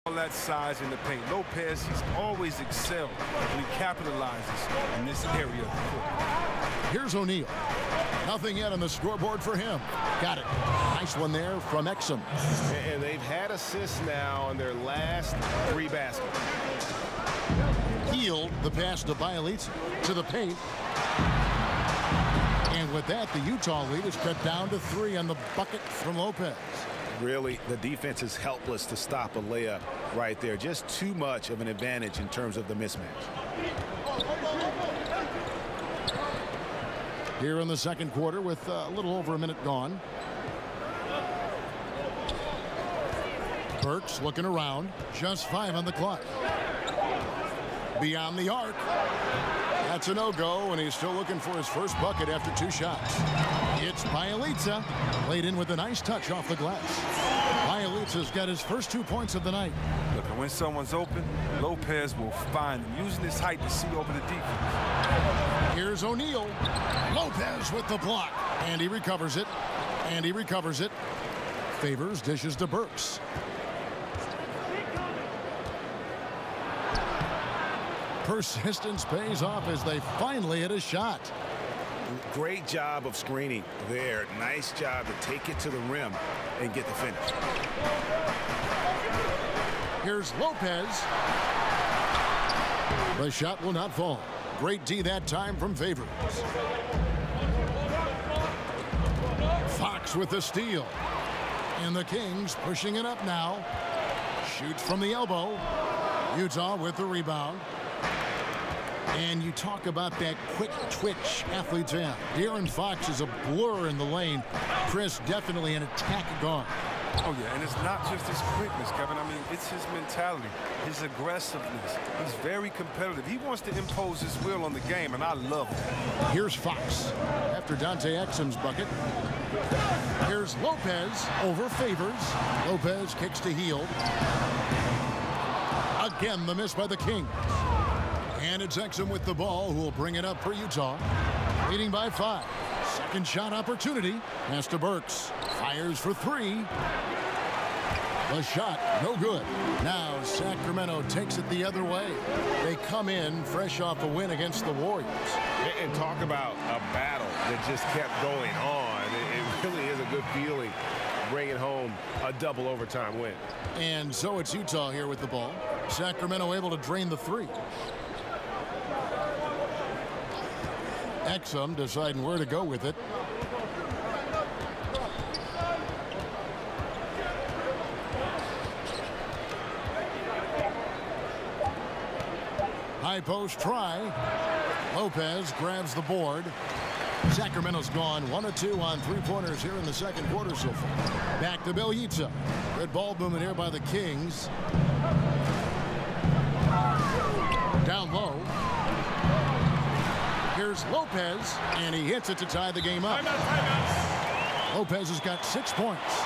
All that size in the paint. Lopez, he's always excelled when he capitalizes in this area of the court. Here's O'Neal. Nothing yet on the scoreboard for him. Got it. Nice one there from Exum. And they've had assists now on their last 3 baskets. Healed the pass to Bielitsa to the paint. And with that, the Utah lead is cut down to 3 on the bucket from Lopez. Really, the defense is helpless to stop a layup right there. Just too much of an advantage in terms of the mismatch. Here in the second quarter with a little over a minute gone. Burks looking around. Just 5 on the clock. Beyond the arc. That's a no-go, and he's still looking for his first bucket after 2 shots. It's Bielitsa. Laid in with a nice touch off the glass. Bielitsa's got his first 2 points of the night. Look, and when someone's open, Lopez will find him, using his height to see over the defense. Here's O'Neal. Lopez with the block. And he recovers it. And he recovers it. Favors dishes to Burks. Persistence pays off as they finally hit a shot. Great job of screening there. Nice job to take it to the rim and get the finish. Here's Lopez. The shot will not fall. Great D that time from Favors. Fox with the steal. And the Kings pushing it up now. Shoots from the elbow. Utah with the rebound. And you talk about that quick twitch athletes have. De'Aaron Fox is a blur in the lane. Chris definitely an attack guard. Oh, yeah, and it's not just his quickness, Kevin. I mean, it's his mentality, his aggressiveness. He's very competitive. He wants to impose his will on the game, and I love that. Here's Fox after Dante Exum's bucket. Here's Lopez over Favors. Lopez kicks to Hield. Again, the miss by the Kings. And it's Exum with the ball, who will bring it up for Utah. Leading by 5. Second shot opportunity. Pass to Burks. Fires for 3. The shot, no good. Now Sacramento takes it the other way. They come in fresh off a win against the Warriors. And talk about a battle that just kept going on. It really is a good feeling bringing home a double overtime win. And so it's Utah here with the ball. Sacramento able to drain the 3. Exum deciding where to go with it. High post try. Lopez grabs the board. Sacramento's gone 1 of 2 on 3-pointers here in the second quarter so far. Back to Bielitsa. Good ball movement here by the Kings. Down low. Here's Lopez, and he hits it to tie the game up. Lopez has got 6 points.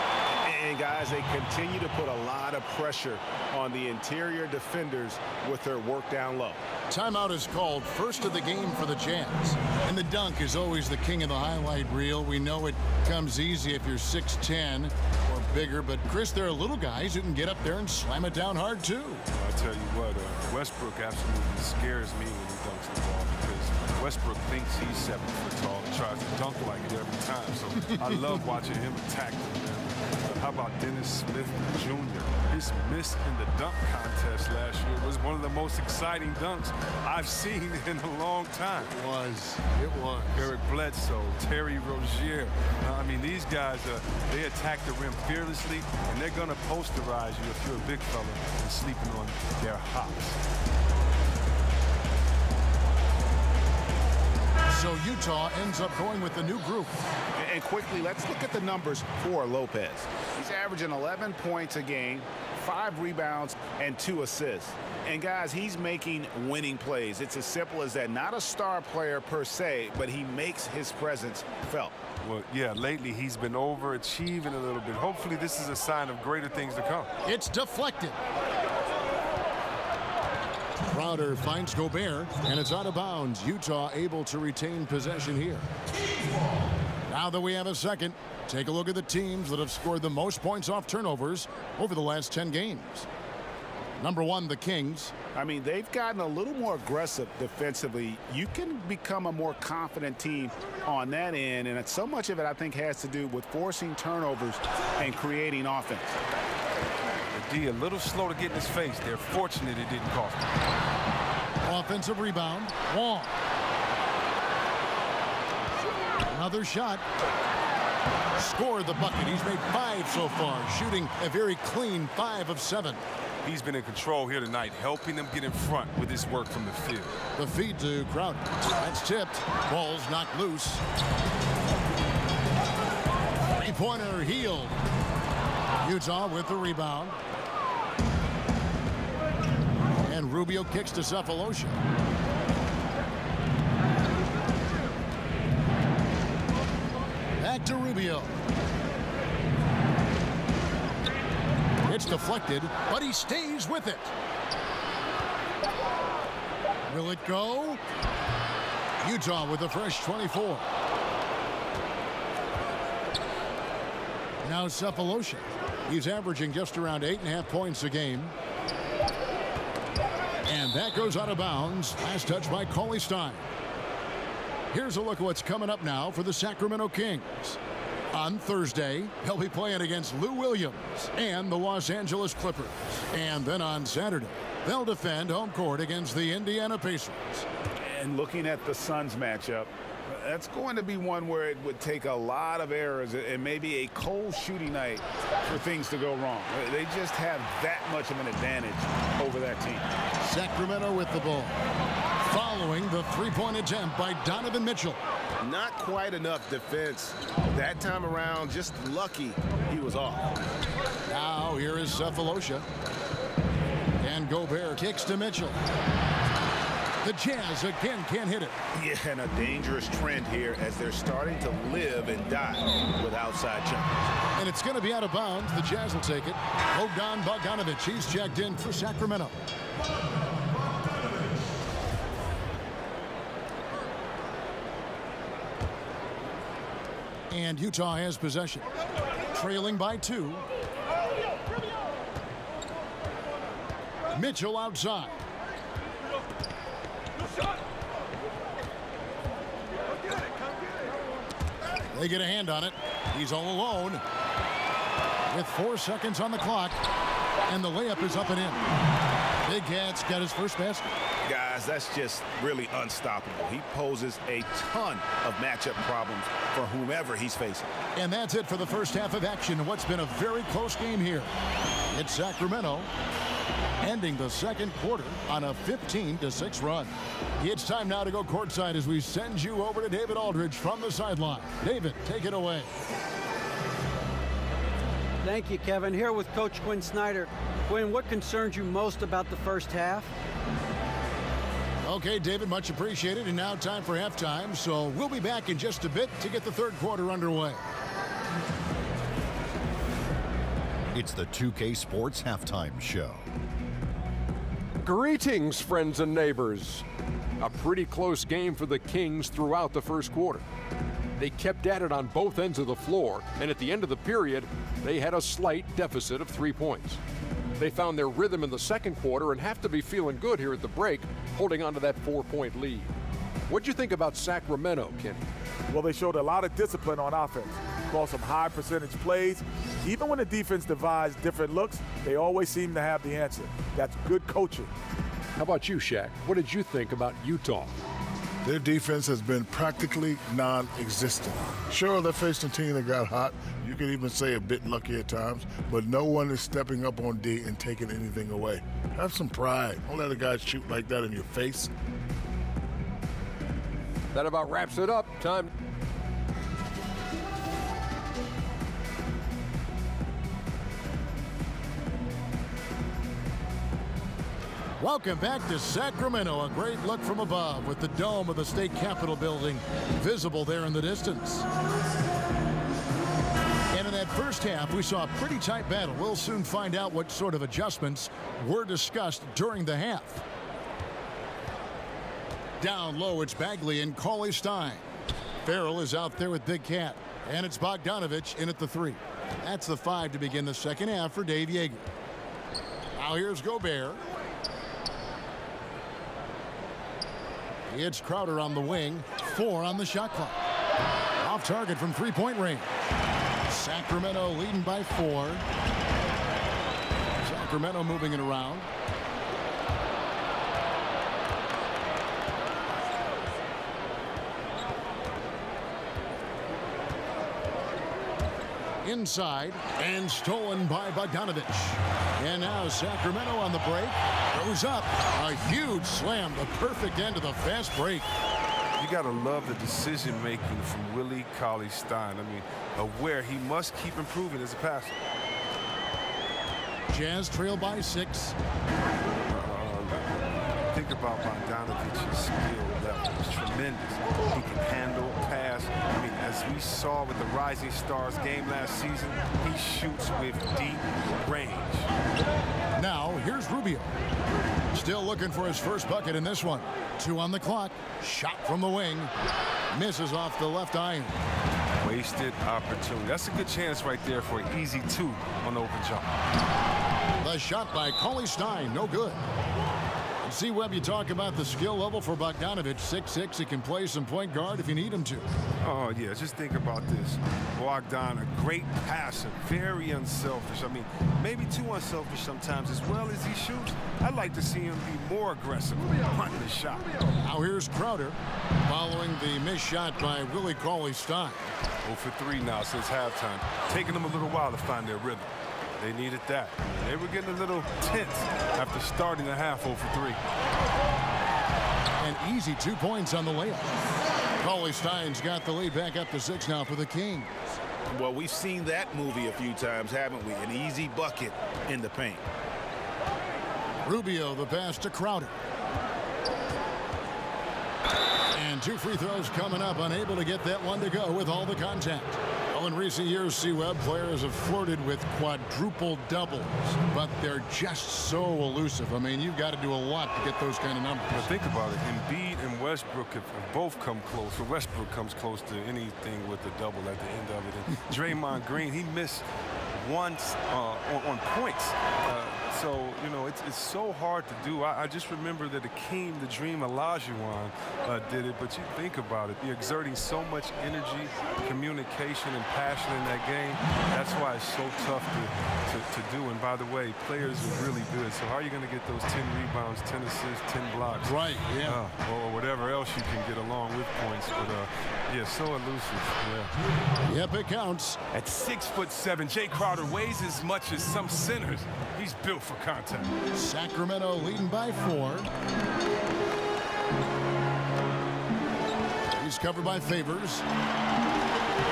And guys, they continue to put a lot of pressure on the interior defenders with their work down low. Timeout is called, first of the game for the Jazz. And the dunk is always the king of the highlight reel. We know it comes easy if you're 6'10 or bigger, but Chris, there are little guys who can get up there and slam it down hard too. I'll tell you what, Westbrook absolutely scares me when he dunks the ball, because Westbrook thinks he's 7 foot tall and tries to dunk like it every time. So I love watching him attack them, man. How about Dennis Smith Jr.? His miss in the dunk contest last year was one of the most exciting dunks I've seen in a long time. It was. Eric Bledsoe, Terry Rozier. I mean, these guys, they attack the rim fearlessly, and they're going to posterize you if you're a big fella and sleeping on their hops. So Utah ends up going with the new group. And quickly, let's look at the numbers for Lopez. He's averaging 11 points a game, 5 rebounds, and 2 assists. And guys, he's making winning plays. It's as simple as that. Not a star player per se, but he makes his presence felt. Well, yeah, lately he's been overachieving a little bit. Hopefully this is a sign of greater things to come. It's deflected. Crowder finds Gobert, and it's out of bounds. Utah able to retain possession here. Now that we have a second, take a look at the teams that have scored the most points off turnovers over the last 10 games. Number 1, the Kings. I mean, they've gotten a little more aggressive defensively. You can become a more confident team on that end, and so much of it, I think, has to do with forcing turnovers and creating offense. The D a little slow to get in his face. They're fortunate it didn't cost them. Offensive rebound. Wong. Another shot. Scored the bucket. He's made 5 so far, shooting a very clean 5 of 7. He's been in control here tonight, helping them get in front with his work from the field. The feed to Crowder. That's tipped. Ball's knocked loose. Three-pointer healed. Utah with the rebound. And Rubio kicks to Cephalosha. Back to Rubio. It's deflected, but he stays with it. Will it go? Utah with a fresh 24. Now Cephalosha. He's averaging just around 8.5 points a game. And that goes out of bounds. Last touch by Cauley Stein. Here's a look at what's coming up now for the Sacramento Kings. On Thursday, he'll be playing against Lou Williams and the Los Angeles Clippers. And then on Saturday, they'll defend home court against the Indiana Pacers. And looking at the Suns matchup, that's going to be one where it would take a lot of errors and maybe a cold shooting night for things to go wrong. They just have that much of an advantage over that team. Sacramento with the ball. Following the three-point attempt by Donovan Mitchell. Not quite enough defense. That time around, just lucky he was off. Now here is Cephalosha. And Gobert kicks to Mitchell. The Jazz again can't hit it. Yeah, and a dangerous trend here as they're starting to live and die with outside jumpers. And it's going to be out of bounds. The Jazz will take it. Bogdan Bogdanovic, he's checked in for Sacramento. And Utah has possession. Trailing by 2. Mitchell outside. They get a hand on it. He's all alone. With 4 seconds on the clock. And the layup is up and in. Big Cat's got his first basket. Guys, that's just really unstoppable. He poses a ton of matchup problems for whomever he's facing. And that's it for the first half of action in what's been a very close game here. It's Sacramento ending the second quarter on a 15-6 run. It's time now to go courtside as we send you over to David Aldridge from the sideline. David, take it away. Thank you, Kevin. Here with Coach Quinn Snyder. Quinn, what concerns you most about the first half? Okay, David, much appreciated. And now time for halftime. So we'll be back in just a bit to get the third quarter underway. It's the 2K Sports Halftime Show. Greetings, friends and neighbors. A pretty close game for the Kings throughout the first quarter. They kept at it on both ends of the floor, and at the end of the period, they had a slight deficit of 3 points. They found their rhythm in the second quarter and have to be feeling good here at the break, holding on to that 4-point lead. What'd you think about Sacramento, Kenny? Well, they showed a lot of discipline on offense. Called some high percentage plays. Even when the defense devised different looks, they always seem to have the answer. That's good coaching. How about you, Shaq? What did you think about Utah? Their defense has been practically non-existent. Sure, they're facing a team that got hot. You could even say a bit lucky at times, but no one is stepping up on D and taking anything away. Have some pride. Don't let a guy shoot like that in your face. That about wraps it up. Time. Welcome back to Sacramento. A great look from above with the dome of the state capitol building visible there in the distance. And in that first half, we saw a pretty tight battle. We'll soon find out what sort of adjustments were discussed during the half. Down low, it's Bagley and Cauley Stein. Farrell is out there with Big Cat. And it's Bogdanovic in at the 3. That's the 5 to begin the second half for Dave Yeager. Now here's Gobert. It's Crowder on the wing. 4 on the shot clock. Off target from three-point range. Sacramento leading by 4. Sacramento moving it around. Inside and stolen by Bogdanovich. And now Sacramento on the break. Goes up. A huge slam. The perfect end of the fast break. You got to love the decision-making from Willie Cauley-Stein. I mean, aware he must keep improving as a passer. Jazz trail by 6. Think about Bogdanovich's skill level. It's tremendous. He can handle, pass. I mean, as we saw with the Rising Stars game last season, he shoots with deep range. Now, here's Rubio. Still looking for his first bucket in this one. 2 on the clock. Shot from the wing. Misses off the left iron. Wasted opportunity. That's a good chance right there for an easy 2 on the open jump. The shot by Cauley-Stein. No good. See, Webb, you talk about the skill level for Bogdanovich. 6'6", he can play some point guard if you need him to. Oh, yeah, just think about this. Bogdan, a great passer, very unselfish. I mean, maybe too unselfish sometimes as well as he shoots. I'd like to see him be more aggressive hunting the shot. Now here's Crowder following the missed shot by Willie Cauley-Stein. 0 for 3 now since halftime. Taking them a little while to find their rhythm. They needed that. They were getting a little tense after starting the half 0 for 3. An easy 2 points on the layup. Cauley-Stein's got the lead back up to 6 now for the Kings. Well, we've seen that movie a few times, haven't we? An easy bucket in the paint. Rubio, the pass to Crowder. And 2 free throws coming up, unable to get that one to go with all the contact. Well, in recent years, C-Web players have flirted with quadruple doubles, but they're just so elusive. I mean, you've got to do a lot to get those kind of numbers. But think about it. Embiid and Westbrook have both come close. Or Westbrook comes close to anything with a double at the end of it. And Draymond Green, he missed once on points. So, you know, it's so hard to do. I just remember that Akeem, the Dream Olajuwon did it, but you think about it. You're exerting so much energy, communication, and passion in that game. That's why it's so tough to do. And by the way, players are really good. So how are you going to get those 10 rebounds, 10 assists, 10 blocks? Right, yeah. Or whatever else you can get along with points. But, yeah, so elusive. Yeah. Yep, it counts. At 6'7", Jay Crowder weighs as much as some centers. He's built for contact. Sacramento leading by 4. He's covered by Favors.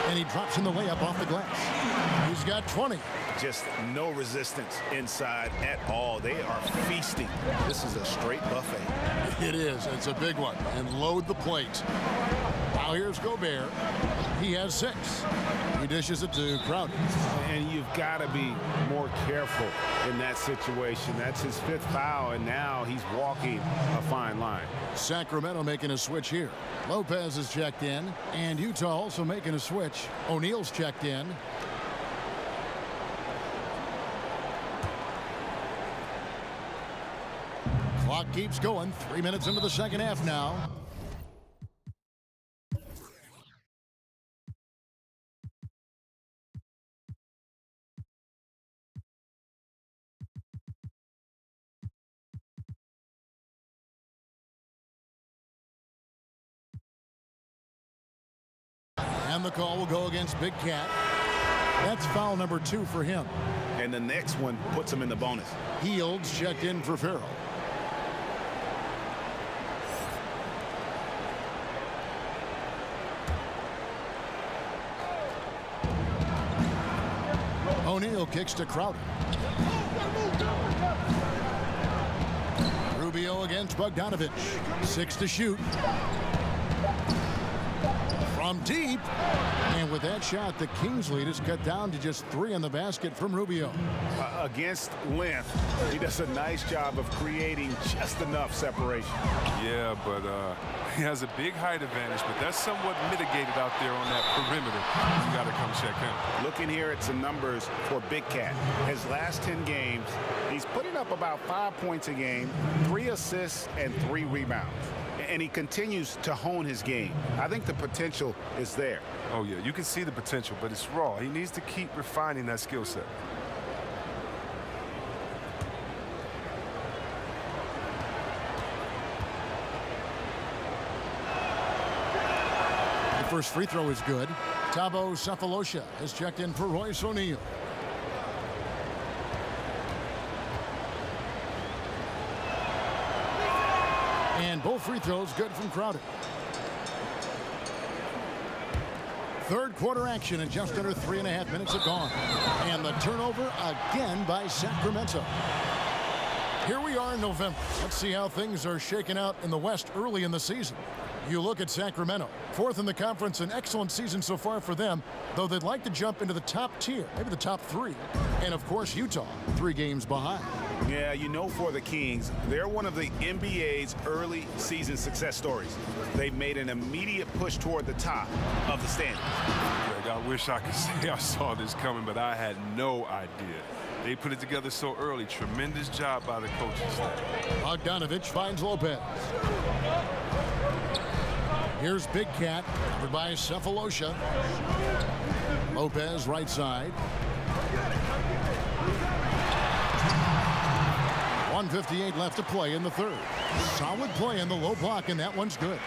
And he drops in the layup off the glass. He's got 20. Just no resistance inside at all. They are feasting. This is a straight buffet. It is. It's a big one. And load the plate. Now here's Gobert. He has 6. He dishes it to Crowder. And you've got to be more careful in that situation. That's his 5th foul, and now he's walking a fine line. Sacramento making a switch here. Lopez is checked in, and Utah also making a switch. O'Neal's checked in. Clock keeps going. 3 minutes into the second half now. And the call will go against Big Cat. That's foul number 2 for him. And the next one puts him in the bonus. Fields checked in for Farrell. O'Neal kicks to Crowder. Rubio against Bogdanovich. 6 to shoot. from deep. And with that shot, the Kings lead is cut down to just 3 in the basket from Rubio. Against length, he does a nice job of creating just enough separation. Yeah, but he has a big height advantage, but that's somewhat mitigated out there on that perimeter. You got to come check him. Looking here at some numbers for Big Cat. His last 10 games, he's putting up about 5 points a game, 3 assists, and 3 rebounds. And he continues to hone his game. I think the potential is there. Oh, yeah, you can see the potential, but it's raw. He needs to keep refining that skill set. The first free throw is good. Thabo Sefolosha has checked in for Royce O'Neal. And both free throws good from Crowder. Third quarter action in just under 3.5 minutes have gone. And the turnover again by Sacramento. Here we are in November. Let's see how things are shaking out in the West early in the season. You look at Sacramento, 4th in the conference, an excellent season so far for them, though they'd like to jump into the top tier, maybe the top 3. And of course, Utah, 3 games behind. Yeah, you know, for the Kings, they're one of the NBA's early season success stories. They've made an immediate push toward the top of the standings. Greg, I wish I could say I saw this coming, but I had no idea. They put it together so early. Tremendous job by the coaching staff. Bogdanovich finds Lopez. Here's Big Cat, covered by Sefolosha. Lopez right side. 1:58 left to play in the third. Solid play in the low block, and that one's good.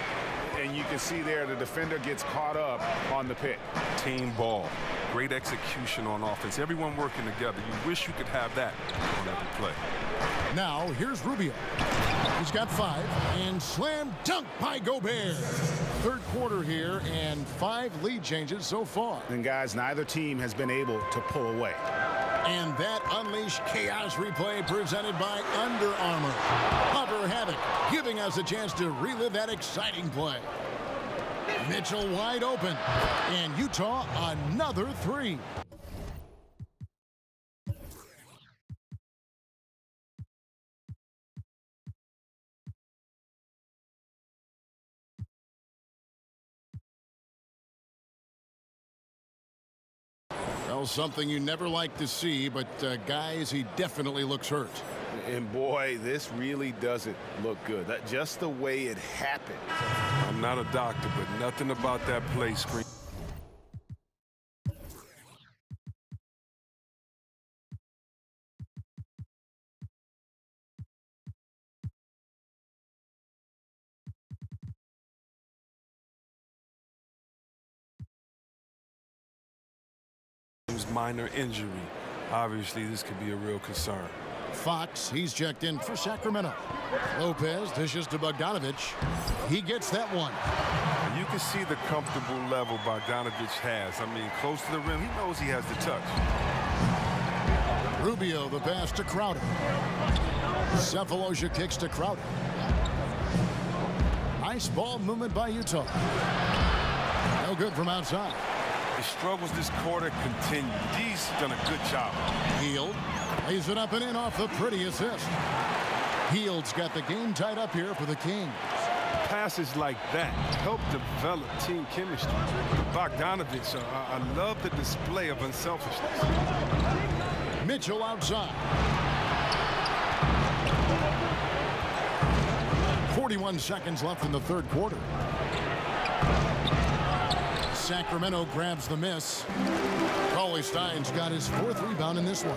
And you can see there the defender gets caught up on the pick. Team ball. Great execution on offense. Everyone working together. You wish you could have that on every play. Now, here's Rubio. He's got 5, and slam dunk by Gobert. Third quarter here, and 5 lead changes so far. And guys, neither team has been able to pull away. And that Unleash Chaos replay presented by Under Armour. Hover Havoc, giving us a chance to relive that exciting play. Mitchell wide open, and Utah another 3. Well, something you never like to see, but guys, he definitely looks hurt. And boy, this really doesn't look good. That just the way it happened. I'm not a doctor, but nothing about that play screen. Minor injury. Obviously, this could be a real concern. Fox, he's checked in for Sacramento. Lopez dishes to Bogdanovich. He gets that one. You can see the comfortable level Bogdanovich has. I mean, close to the rim, he knows he has the touch. Rubio, the pass to Crowder. Sefolosha kicks to Crowder. Nice ball movement by Utah. No good from outside. The struggles this quarter continue. D's done a good job. Hield lays it up and in off the pretty assist. Hield's got the game tied up here for the Kings. Passes like that help develop team chemistry. Bogdanovich, I love the display of unselfishness. Mitchell outside. 41 seconds left in the third quarter. Sacramento grabs the miss. Cauley Stein's got his 4th rebound in this one.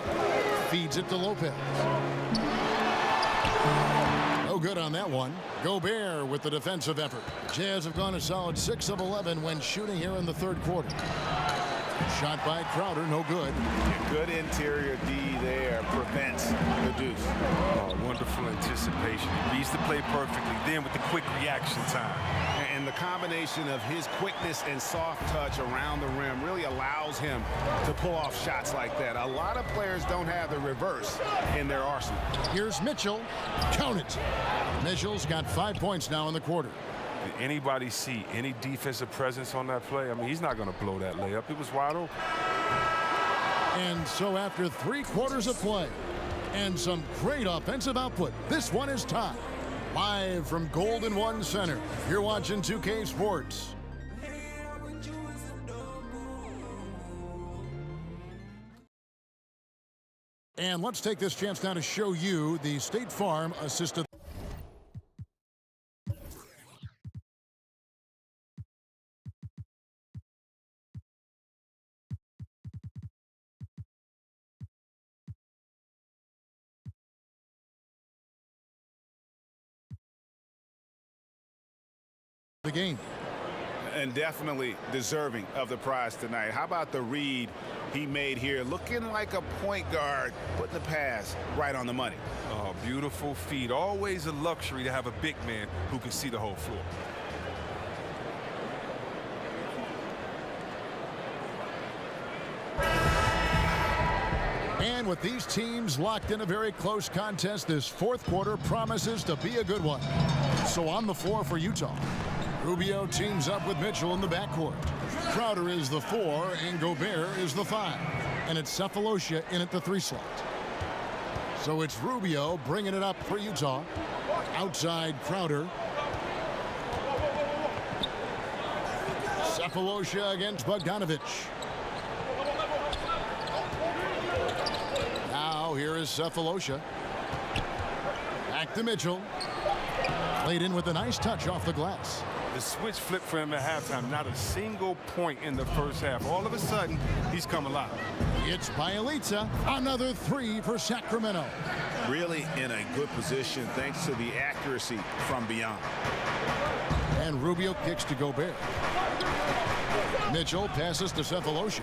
Feeds it to Lopez. No good on that one. Gobert with the defensive effort. Jazz have gone a solid 6 of 11 when shooting here in the third quarter. Shot by Crowder, no good. Good interior D there prevents the deuce. Oh, wonderful anticipation. He reads the play perfectly. Then with the quick reaction time. And the combination of his quickness and soft touch around the rim really allows him to pull off shots like that. A lot of players don't have the reverse in their arsenal. Here's Mitchell. Count it. Mitchell's got 5 points now in the quarter. Did anybody see any defensive presence on that play? I mean, he's not going to blow that layup. It was wide open. And so after 3 quarters of play and some great offensive output, this one is tied. Live from Golden One Center, you're watching 2K Sports. And let's take this chance now to show you the State Farm assistant. The game. And definitely deserving of the prize tonight. How about the read he made here? Looking like a point guard, putting the pass right on the money. Oh, beautiful feed. Always a luxury to have a big man who can see the whole floor. And with these teams locked in a very close contest, this 4th quarter promises to be a good one. So on the floor for Utah, Rubio teams up with Mitchell in the backcourt. Crowder is the 4 and Gobert is the 5. And it's Cephalosha in at the 3 slot. So it's Rubio bringing it up for Utah. Outside Crowder. Cephalosha against Bogdanovich. Now here is Cephalosha. Back to Mitchell. Played in with a nice touch off the glass. The switch flipped for him at halftime. Not a single point in the first half. All of a sudden, he's come alive. It's Bielitsa. Another 3 for Sacramento. Really in a good position thanks to the accuracy from beyond. And Rubio kicks to Gobert. Mitchell passes to Cephalosha.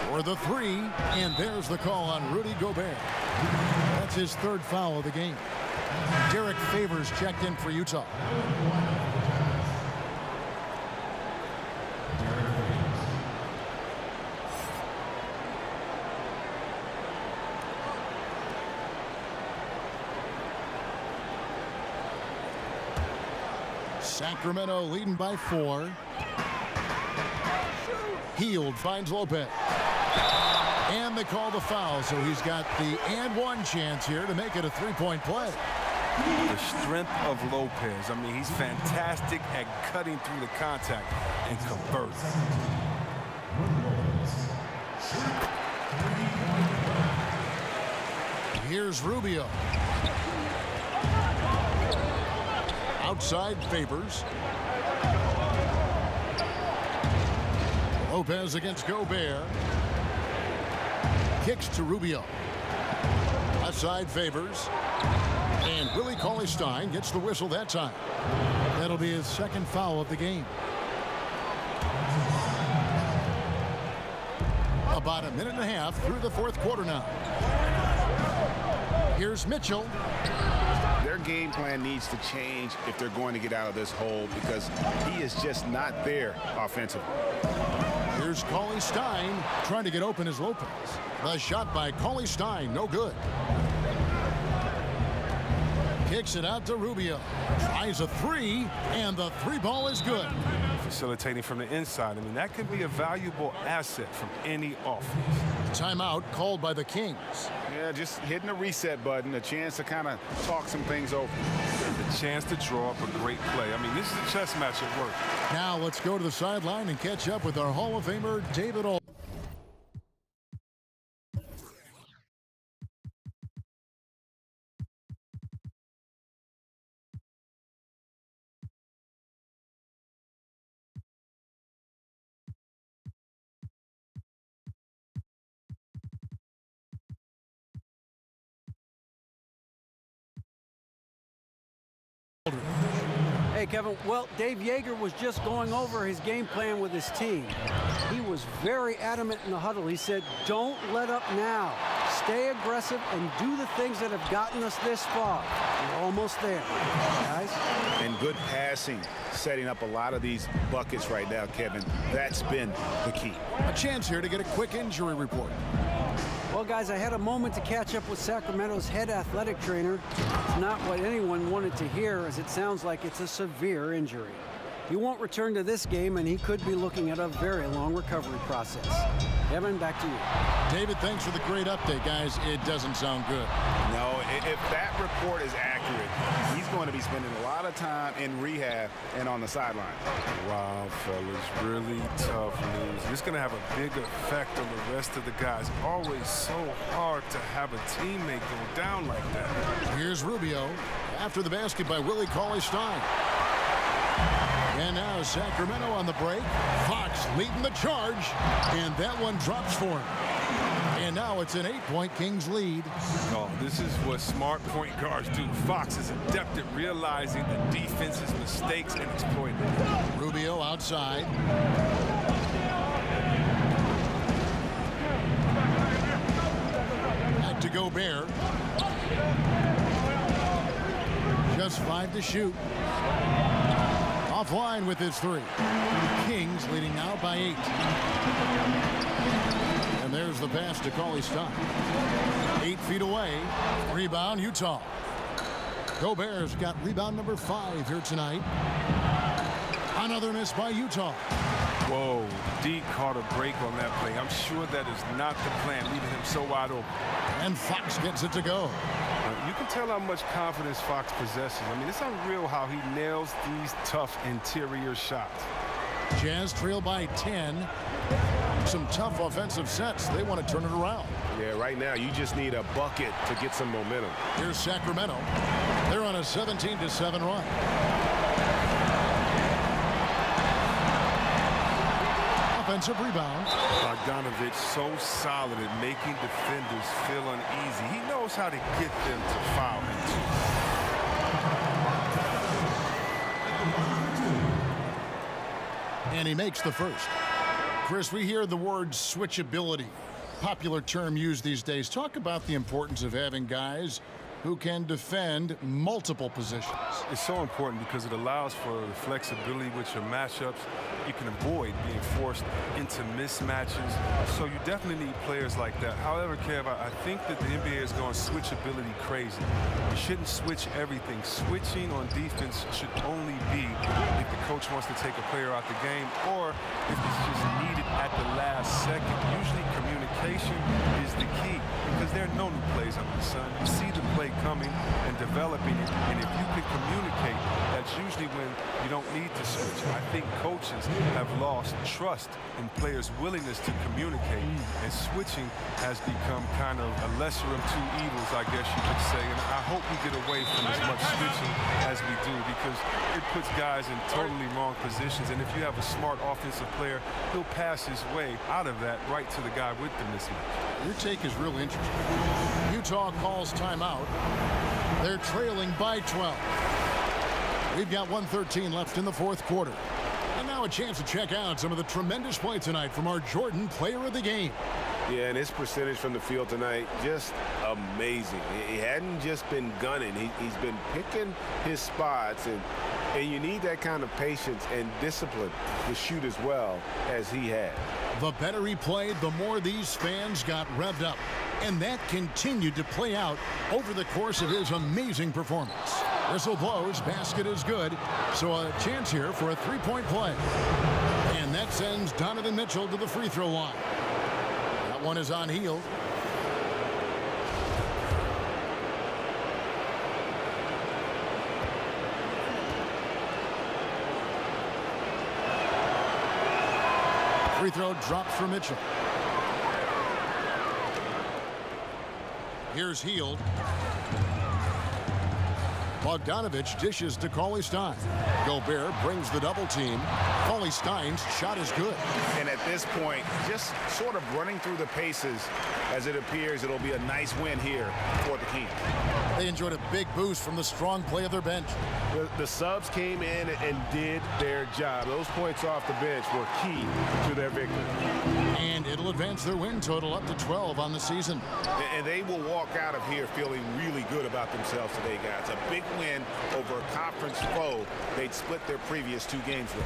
For the 3, and there's the call on Rudy Gobert. That's his 3rd foul of the game. Derek Favors checked in for Utah. Sacramento leading by 4. Hield finds Lopez. And they call the foul, so he's got the and 1 chance here to make it a 3-point play. The strength of Lopez. I mean, he's fantastic at cutting through the contact and converting. Here's Rubio. Outside Favors. Lopez against Gobert. Kicks to Rubio. Outside Favors. And Willie Cauley-Stein gets the whistle that time. That'll be his 2nd foul of the game. About a minute and a half through the 4th quarter now. Here's Mitchell. Their game plan needs to change if they're going to get out of this hole because he is just not there offensively. Here's Cauley-Stein trying to get open as Lopez. The shot by Cauley-Stein, no good. Kicks it out to Rubio. Tries a 3, and the 3 ball is good. Facilitating from the inside. I mean, that could be a valuable asset from any offense. Timeout called by the Kings. Yeah, just hitting the reset button, a chance to kind of talk some things over. The chance to draw up a great play. I mean, this is a chess match at work. Now let's go to the sideline and catch up with our Hall of Famer, David All. Hey, Kevin, well, Dave Yeager was just going over his game plan with his team. He was very adamant in the huddle. He said, don't let up now. stay aggressive and do the things that have gotten us this far. We're almost there, guys. And good passing, setting up a lot of these buckets right now, Kevin. That's been the key. A chance here to get a quick injury report. Well, guys, I had a moment to catch up with Sacramento's head athletic trainer. It's not what anyone wanted to hear, as it sounds like it's a severe injury. He won't return to this game, and he could be looking at a very long recovery process. Kevin, back to you. David, thanks for the great update, guys. It doesn't sound good. No, if that report is accurate, he's going to be spending a lot of time in rehab and on the sideline. Wow, fellas, really tough news. It's going to have a big effect on the rest of the guys. Always so hard to have a teammate go down like that. Here's Rubio after the basket by Willie Cauley-Stein. And now Sacramento on the break. Fox leading the charge, and that one drops for him. And now it's an 8-point Kings lead. Oh, this is what smart point guards do. Fox is adept at realizing the defense's mistakes and exploiting them. Rubio outside. Back to Gobert. Just 5 to shoot. Offline with his 3. Kings leading now by 8. And there's the pass to Cauley-Stein. 8 feet away. Rebound, Utah. Gobert's got rebound number 5 here tonight. Another miss by Utah. Whoa, D caught a break on that play. I'm sure that is not the plan, leaving him so wide open. And Fox gets it to go. You can tell how much confidence Fox possesses. I mean, it's unreal how he nails these tough interior shots. Jazz trail by 10. Some tough offensive sets. They want to turn it around. Yeah, right now you just need a bucket to get some momentum. Here's Sacramento. They're on a 17-7 run. Offensive rebound. Bogdanovich so solid at making defenders feel uneasy. He knows how to get them to foul him too. And he makes the first. Chris, we hear the word switchability, popular term used these days. Talk about the importance of having guys who can defend multiple positions. It's so important because it allows for flexibility with your matchups. You can avoid being forced into mismatches. So you definitely need players like that. However, Kev, I think that the NBA is going switchability crazy. You shouldn't switch everything. Switching on defense should only be if the coach wants to take a player out the game or if it's just needed at the last second. Usually communication is the key because there are no new plays under the sun. You see the play coming and developing it, and if you can communicate, that's usually when you don't need to switch. I think coaches have lost trust in players' willingness to communicate, and switching has become kind of a lesser of two evils, I guess you could say. And I hope we get away from as much switching as we do because it puts guys in totally wrong positions, and if you have a smart offensive player, he'll pass his way out of that right to the guy with the mismatch. Your take is real interesting. Utah calls timeout. They're trailing by 12. We've got 1:13 left in the fourth quarter. And now a chance to check out some of the tremendous play tonight from our Jordan Player of the Game. Yeah, and his percentage from the field tonight, just amazing. He hadn't just been gunning. He's been picking his spots, and you need that kind of patience and discipline to shoot as well as he had. The better he played, the more these fans got revved up. And that continued to play out over the course of his amazing performance. Whistle blows, basket is good, so a chance here for a three-point play. And that sends Donovan Mitchell to the free throw line. That one is on Hield. Free throw drops for Mitchell. Here's Hield. Bogdanovich dishes to Cauley-Stein. Gobert brings the double team. Cauley-Stein's shot is good. And at this point, just sort of running through the paces as it appears it'll be a nice win here for the Kings. They enjoyed a big boost from the strong play of their bench. The subs came in and did their job. Those points off the bench were key to their victory. And it'll advance their win total up to 12 on the season. And they will walk out of here feeling really good about themselves today, guys. A big win over a conference foe they'd split their previous 2 games with.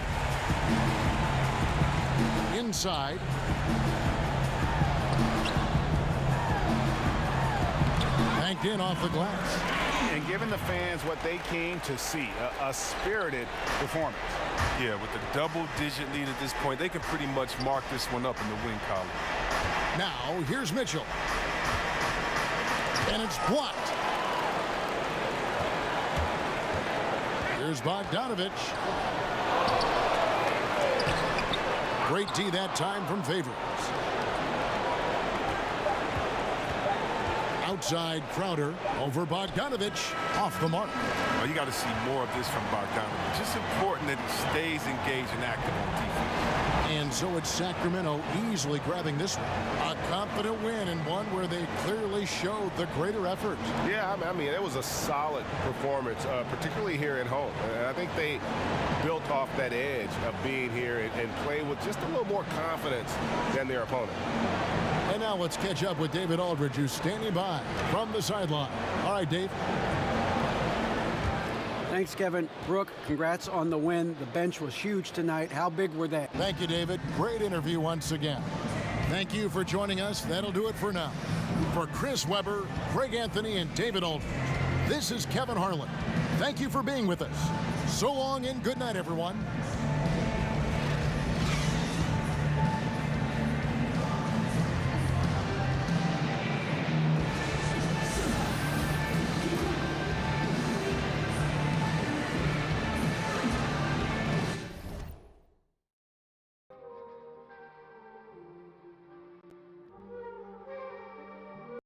Inside. Banked in off the glass. And giving the fans what they came to see, a spirited performance. Yeah, with the double-digit lead at this point, they can pretty much mark this one up in the win column. Now, here's Mitchell. And it's blocked. Here's Bogdanovich. Great D that time from Favors. Outside Crowder over Bogdanovich, off the mark. Well, you got to see more of this from Bogdanovich. It's important that he stays engaged and active on defense. And so it's Sacramento easily grabbing this one. A confident win and one where they clearly showed the greater effort. Yeah, I mean, it was a solid performance, particularly here at home. And I think they built off that edge of being here and played with just a little more confidence than their opponent. And now let's catch up with David Aldridge, who's standing by from the sideline. All right, Dave. Thanks, Kevin. Brooke, congrats on the win. The bench was huge tonight. How big were they? Thank you, David. Great interview once again. Thank you for joining us. That'll do it for now. For Chris Webber, Greg Anthony, and David Aldridge, this is Kevin Harlan. Thank you for being with us. So long and good night, everyone.